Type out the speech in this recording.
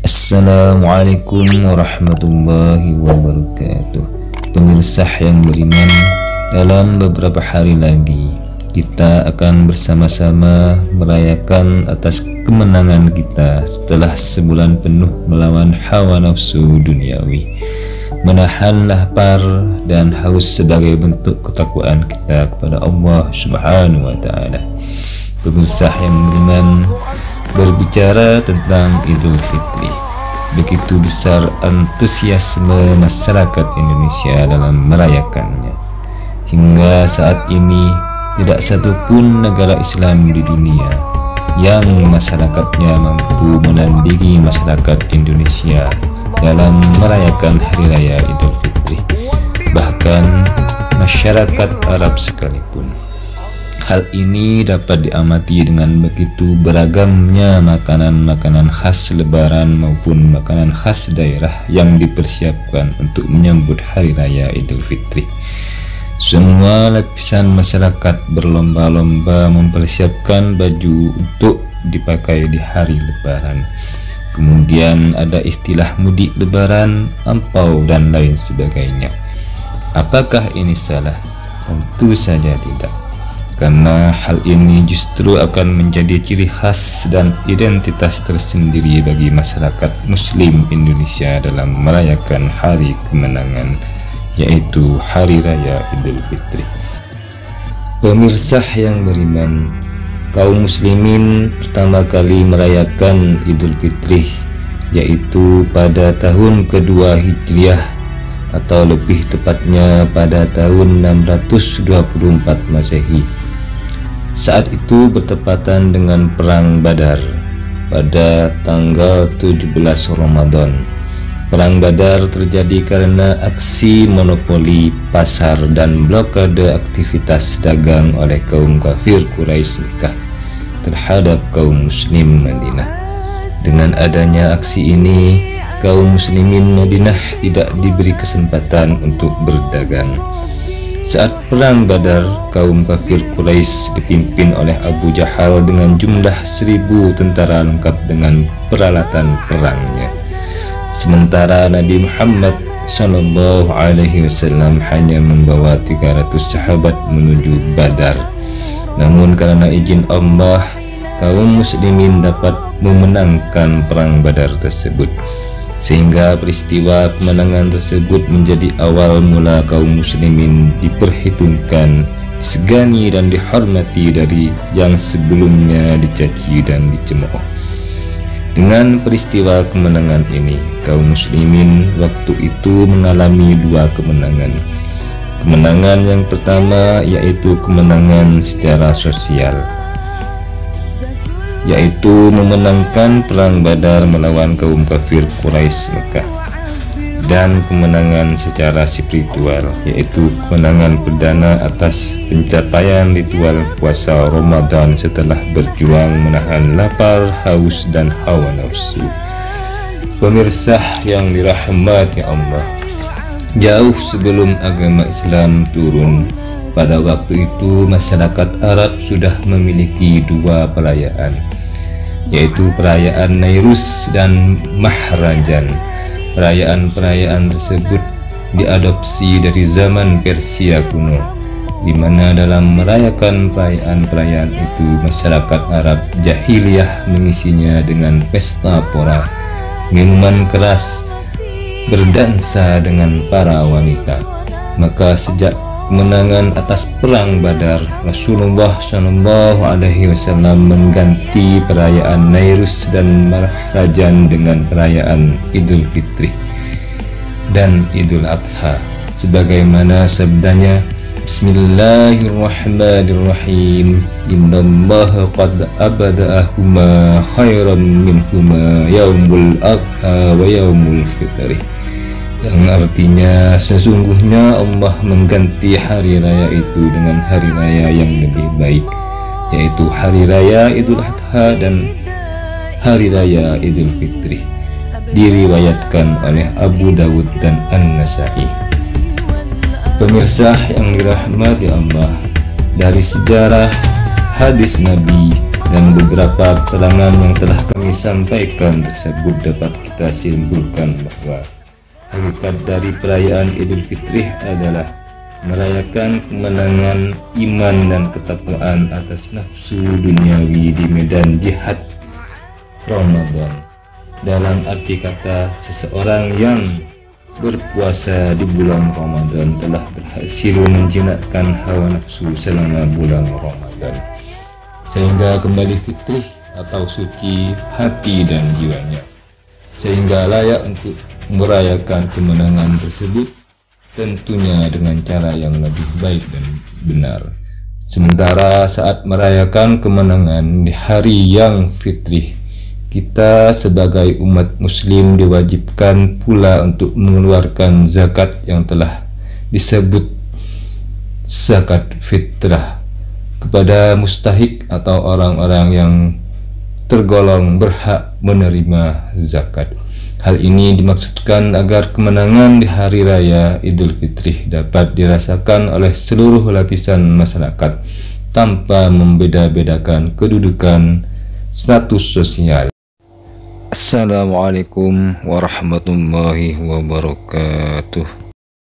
Assalamualaikum warahmatullahi wabarakatuh. Pemirsa yang beriman, dalam beberapa hari lagi kita akan bersama-sama merayakan atas kemenangan kita setelah sebulan penuh melawan hawa nafsu duniawi, menahan lapar dan haus sebagai bentuk ketakwaan kita kepada Allah Subhanahu wa Ta'ala. Pemirsa yang beriman, berbicara tentang Idul Fitri, begitu besar antusiasme masyarakat Indonesia dalam merayakannya. Hingga saat ini tidak satupun negara Islam di dunia yang masyarakatnya mampu menandingi masyarakat Indonesia dalam merayakan Hari Raya Idul Fitri. Bahkan masyarakat Arab sekalipun. Hal ini dapat diamati dengan begitu beragamnya makanan-makanan khas Lebaran maupun makanan khas daerah yang dipersiapkan untuk menyambut Hari Raya Idul Fitri. Semua lapisan masyarakat berlomba-lomba mempersiapkan baju untuk dipakai di hari Lebaran. Kemudian ada istilah mudik Lebaran, ampau dan lain sebagainya. Apakah ini salah? Tentu saja tidak. Karena hal ini justru akan menjadi ciri khas dan identitas tersendiri bagi masyarakat Muslim Indonesia dalam merayakan hari kemenangan, yaitu Hari Raya Idul Fitri. Pemirsa yang beriman, kaum muslimin pertama kali merayakan Idul Fitri yaitu pada tahun kedua Hijriah, atau lebih tepatnya pada tahun 624 Masehi. Saat itu bertepatan dengan Perang Badar pada tanggal 17 Ramadan. Perang Badar terjadi karena aksi monopoli pasar dan blokade aktivitas dagang oleh kaum kafir Quraisy Mekah terhadap kaum muslim Madinah. Dengan adanya aksi ini, kaum muslimin Madinah tidak diberi kesempatan untuk berdagang. Saat Perang Badar, kaum kafir Quraisy dipimpin oleh Abu Jahal dengan jumlah 1000 tentara lengkap dengan peralatan perangnya. Sementara Nabi Muhammad SAW hanya membawa 300 sahabat menuju Badar. Namun karena izin Allah, kaum muslimin dapat memenangkan Perang Badar tersebut. Sehingga peristiwa kemenangan tersebut menjadi awal mula kaum muslimin diperhitungkan, disegani dan dihormati dari yang sebelumnya dicaci dan dicemooh. Dengan peristiwa kemenangan ini, kaum muslimin waktu itu mengalami dua kemenangan. Kemenangan yang pertama yaitu kemenangan secara sosial, yaitu memenangkan Perang Badar melawan kaum kafir Quraisy Mekah. Dan kemenangan secara spiritual, yaitu kemenangan perdana atas pencapaian ritual puasa Ramadan setelah berjuang menahan lapar, haus dan hawa nafsu. Pemirsa yang dirahmati Allah, jauh sebelum agama Islam turun, pada waktu itu masyarakat Arab sudah memiliki dua perayaan, yaitu perayaan Nairus dan Mahrajan. Perayaan-perayaan tersebut diadopsi dari zaman Persia kuno, di mana dalam merayakan perayaan-perayaan itu masyarakat Arab jahiliyah mengisinya dengan pesta pora, minuman keras, berdansa dengan para wanita. Maka sejak kemenangan atas Perang Badar, Rasulullah SAW mengganti perayaan Nairus dan Mahrajan dengan perayaan Idul Fitri dan Idul Adha, sebagaimana sabdanya, Bismillahirrahmanirrahim, innallaha qad abada'ahuma khairan minhuma yaumul adha wa yaumul fitri, yang artinya sesungguhnya Allah mengganti hari raya itu dengan hari raya yang lebih baik, yaitu hari raya Idul Adha dan hari raya Idul Fitri. Diriwayatkan oleh Abu Dawud dan An-Nasai. Pemirsa yang dirahmati Allah, dari sejarah hadis Nabi dan beberapa keterangan yang telah kami sampaikan tersebut dapat kita simpulkan bahwa hakikat dari perayaan Idul Fitri adalah merayakan kemenangan iman dan ketakwaan atas nafsu duniawi di medan jihad Ramadan. Dalam arti kata, seseorang yang berpuasa di bulan Ramadan telah berhasil menjinakkan hawa nafsu selama bulan Ramadan, sehingga kembali fitrih atau suci hati dan jiwanya, sehingga layak untuk merayakan kemenangan tersebut, tentunya dengan cara yang lebih baik dan benar. Sementara saat merayakan kemenangan di hari yang fitrih, kita sebagai umat muslim diwajibkan pula untuk mengeluarkan zakat yang telah disebut zakat fitrah kepada mustahik atau orang-orang yang tergolong berhak menerima zakat. Hal ini dimaksudkan agar kemenangan di hari raya Idul Fitri dapat dirasakan oleh seluruh lapisan masyarakat tanpa membeda-bedakan kedudukan status sosial. Assalamualaikum warahmatullahi wabarakatuh.